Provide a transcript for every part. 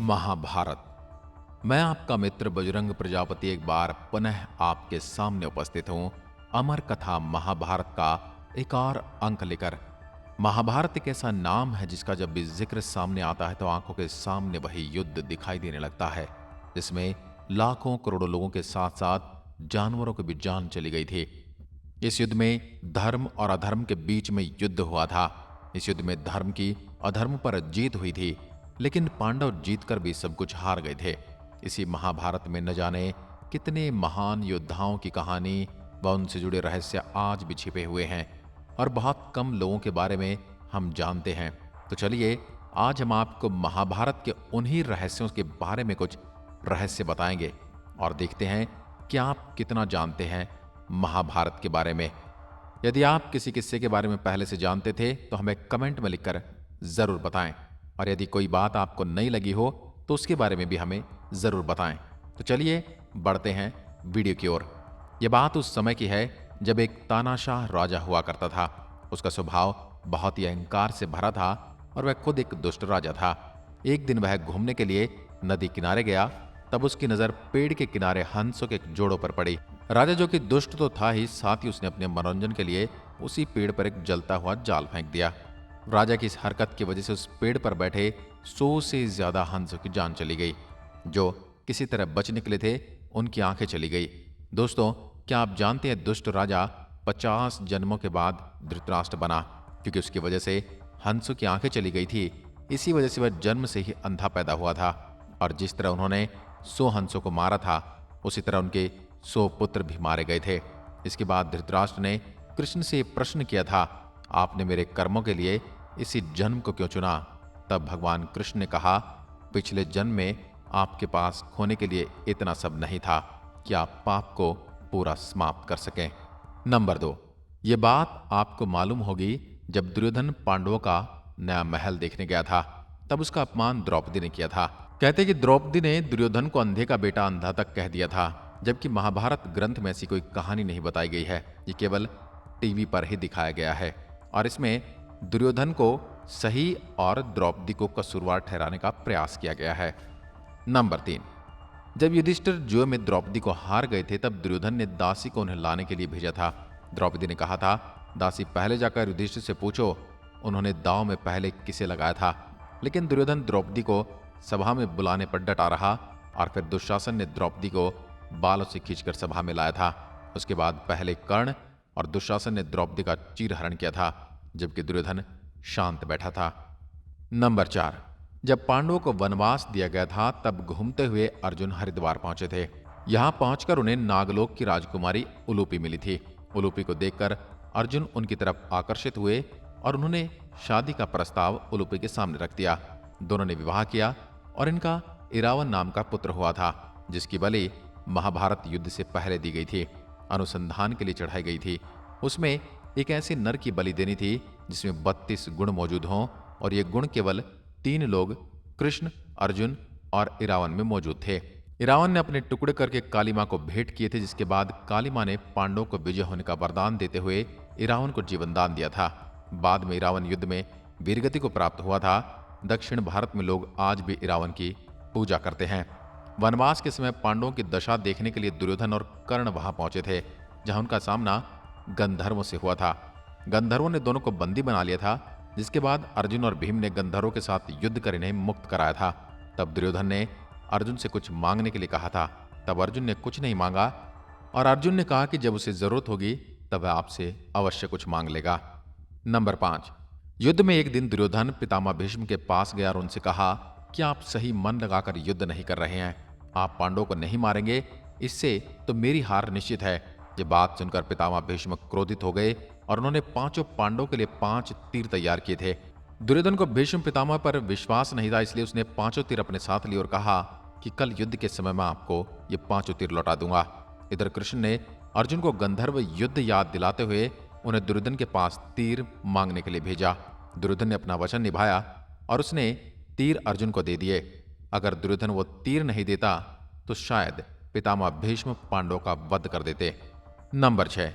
महाभारत। मैं आपका मित्र बजरंग प्रजापति एक बार पुनः आपके सामने उपस्थित हूं अमर कथा महाभारत का एक और अंक लेकर। महाभारत एक ऐसा नाम है जिसका जब भी जिक्र सामने आता है तो आंखों के सामने वही युद्ध दिखाई देने लगता है, जिसमें लाखों करोड़ों लोगों के साथ साथ जानवरों की भी जान चली गई थी। इस युद्ध में धर्म और अधर्म के बीच में युद्ध हुआ था। इस युद्ध में धर्म की अधर्म पर जीत हुई थी, लेकिन पांडव जीतकर भी सब कुछ हार गए थे। इसी महाभारत में न जाने कितने महान योद्धाओं की कहानी व उनसे जुड़े रहस्य आज भी छिपे हुए हैं और बहुत कम लोगों के बारे में हम जानते हैं। तो चलिए आज हम आपको महाभारत के उन्हीं रहस्यों के बारे में कुछ रहस्य बताएंगे और देखते हैं कि आप कितना जानते हैं महाभारत के बारे में। यदि आप किसी किस्से के बारे में पहले से जानते थे तो हमें कमेंट में लिखकर जरूर बताएं, और यदि कोई बात आपको नहीं लगी हो तो उसके बारे में भी हमें जरूर बताएं। तो चलिए बढ़ते हैं वीडियो की ओर। यह बात उस समय की है जब एक तानाशाह राजा हुआ करता था। उसका स्वभाव बहुत ही अहंकार से भरा था और वह खुद एक दुष्ट राजा था। एक दिन वह घूमने के लिए नदी किनारे गया, तब उसकी नजर पेड़ के किनारे हंसों के जोड़ों पर पड़ी। राजा जो कि दुष्ट तो था ही, साथ ही उसने अपने मनोरंजन के लिए उसी पेड़ पर एक जलता हुआ जाल फेंक दिया। राजा की इस हरकत की वजह से उस पेड़ पर बैठे 100 से ज्यादा हंसों की जान चली गई। जो किसी तरह बच निकले थे उनकी आंखें चली गई। दोस्तों, क्या आप जानते हैं दुष्ट राजा 50 जन्मों के बाद धृतराष्ट्र बना, क्योंकि उसकी वजह से हंसों की आंखें चली गई थी। इसी वजह से वह जन्म से ही अंधा पैदा हुआ था, और जिस तरह उन्होंने 100 हंसों को मारा था उसी तरह उनके 100 पुत्र भी मारे गए थे। इसके बाद धृतराष्ट्र ने कृष्ण से प्रश्न किया था, आपने मेरे कर्मों के लिए इसी जन्म को क्यों चुना? तब भगवान कृष्ण ने कहा, पिछले जन्म में आपके पास खोने के लिए इतना सब नहीं था कि आप पाप को पूरा समाप्त कर सकें। नंबर 2, ये बात आपको मालूम होगी जब दुर्योधन पांडवों का नया महल देखने गया था, तब उसका अपमान द्रौपदी ने किया था। कहते कि द्रौपदी ने दुर्योधन को अंधे का बेटा अंधा तक कह दिया था, जबकि महाभारत ग्रंथ में ऐसी कोई कहानी नहीं बताई गई है। ये केवल टीवी पर ही दिखाया गया है, और इसमें दुर्योधन को सही और द्रौपदी को कसूरवार ठहराने का प्रयास किया गया है। नंबर 3, जब युधिष्ठिर जुए में द्रौपदी को हार गए थे तब दुर्योधन ने दासी को उन्हें लाने के लिए भेजा था। द्रौपदी ने कहा था, दासी पहले जाकर युधिष्ठिर से पूछो उन्होंने दांव में पहले किसे लगाया था। लेकिन दुर्योधन द्रौपदी को सभा में बुलाने पर डटा रहा, और फिर दुशासन ने द्रौपदी को बालों से खींचकर सभा में लाया था। उसके बाद पहले कर्ण और दुशासन ने द्रौपदी का चीरहरण किया था, जबकि दुर्योधन शांत बैठा था। नंबर 4, जब पांडवों को वनवास दिया गया था तब घूमते हुए अर्जुन हरिद्वार पहुंचे थे। यहां पहुंचकर उन्हें नागलोक की राजकुमारी उलूपी मिली थी। उलूपी को देखकर अर्जुन उनकी तरफ आकर्षित हुए और उन्होंने शादी का प्रस्ताव उलूपी के सामने रख दिया। दोनों ने विवाह किया और इनका इरावन नाम का पुत्र हुआ था, जिसकी बलि महाभारत युद्ध से पहले दी गई थी, अनुसंधान के लिए चढ़ाई गई थी। उसमें एक ऐसे नर की बलि देनी थी जिसमें 32 गुण मौजूद हों, और ये गुण केवल 3 लोग कृष्ण, अर्जुन और इरावन में मौजूद थे। इरावन ने अपने टुकड़े करके काली मां को भेंट किए थे, जिसके बाद काली मां ने पांडवों को विजय होने का वरदान देते हुए इरावन को जीवन दान दिया था। बाद में इरावन युद्ध में वीरगति को प्राप्त हुआ था। दक्षिण भारत में लोग आज भी इरावन की पूजा करते हैं। वनवास के समय पांडवों की दशा देखने के लिए दुर्योधन और कर्ण वहां पहुंचे थे, जहां उनका सामना गंधर्वों से हुआ था। गंधर्वों ने दोनों को बंदी बना लिया था, जिसके बाद अर्जुन और भीम ने गंधर्वों के साथ युद्ध कर इन्हें मुक्त कराया था। तब दुर्योधन ने अर्जुन से कुछ मांगने के लिए कहा था। तब अर्जुन ने कुछ नहीं मांगा, और अर्जुन ने कहा कि जब उसे जरूरत होगी तब वह आपसे अवश्य कुछ मांग लेगा। नंबर 5, युद्ध में एक दिन दुर्योधन पितामह भीष्म के पास गया और उनसे कहा कि आप सही मन लगाकर युद्ध नहीं कर रहे हैं, आप पांडवों को नहीं मारेंगे, इससे तो मेरी हार निश्चित है। ये बात सुनकर पितामह भीष्म क्रोधित हो गए और उन्होंने 5 पांडवों के लिए 5 तीर तैयार किए थे। दुर्योधन को भीष्म पितामह पर विश्वास नहीं था, इसलिए उसने 5 तीर अपने साथ लिए और कहा कि कल युद्ध के समय मैं आपको ये 5 तीर लौटा दूंगा। इधर कृष्ण ने अर्जुन को गंधर्व युद्ध याद दिलाते हुए उन्हें दुर्योधन के पास तीर मांगने के लिए भेजा। दुर्योधन ने अपना वचन निभाया और उसने तीर अर्जुन को दे दिए। अगर दुर्योधन वो तीर नहीं देता तो शायद पितामह भीष्म पांडवों का वध कर देते। नंबर 6,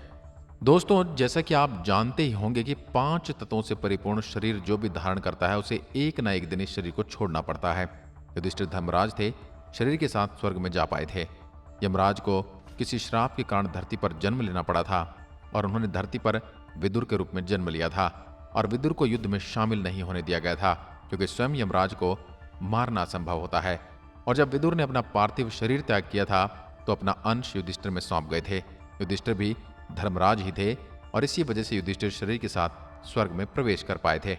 दोस्तों, जैसा कि आप जानते ही होंगे कि 5 तत्वों से परिपूर्ण शरीर जो भी धारण करता है उसे एक न एक दिन इस शरीर को छोड़ना पड़ता है। युधिष्ठिर धर्मराज थे, शरीर के साथ स्वर्ग में जा पाए थे। यमराज को किसी श्राप के कारण धरती पर जन्म लेना पड़ा था और उन्होंने धरती पर विदुर के रूप में जन्म लिया था और विदुर को युद्ध में शामिल नहीं होने दिया गया था क्योंकि स्वयं यमराज को मारना असंभव होता है। और जब विदुर ने अपना पार्थिव शरीर त्याग किया था तो अपना अंश युधिष्ठिर में सौंप गए थे। युधिष्ठिर भी धर्मराज ही थे और इसी वजह से युधिष्ठिर शरीर के साथ स्वर्ग में प्रवेश कर पाए थे।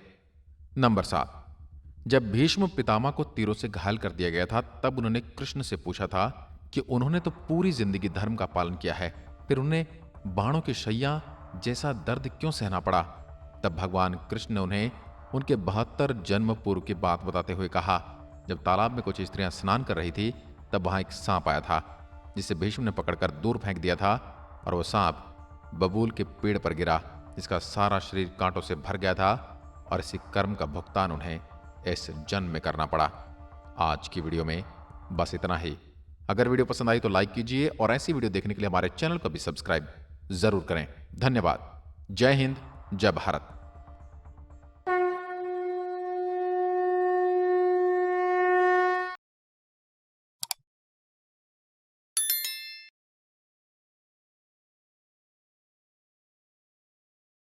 नंबर 7, जब भीष्म पितामह को तीरों से घायल कर दिया गया था तब उन्होंने कृष्ण से पूछा था कि उन्होंने तो पूरी जिंदगी धर्म का पालन किया है, फिर उन्हें बाणों की शैया जैसा दर्द क्यों सहना पड़ा। तब भगवान कृष्ण ने उन्हें उनके 72 जन्म पूर्व की बात बताते हुए कहा, जब तालाब में कुछ स्त्रियां स्नान कर रही थी तब वहां एक सांप आया था जिसे भीष्म ने पकड़कर दूर फेंक दिया था और वह सांप बबूल के पेड़ पर गिरा जिसका सारा शरीर कांटों से भर गया था और इसी कर्म का भुगतान उन्हें इस जन्म में करना पड़ा। आज की वीडियो में बस इतना ही। अगर वीडियो पसंद आई तो लाइक कीजिए और ऐसी वीडियो देखने के लिए हमारे चैनल को भी सब्सक्राइब जरूर करें। धन्यवाद। जय हिंद, जय भारत।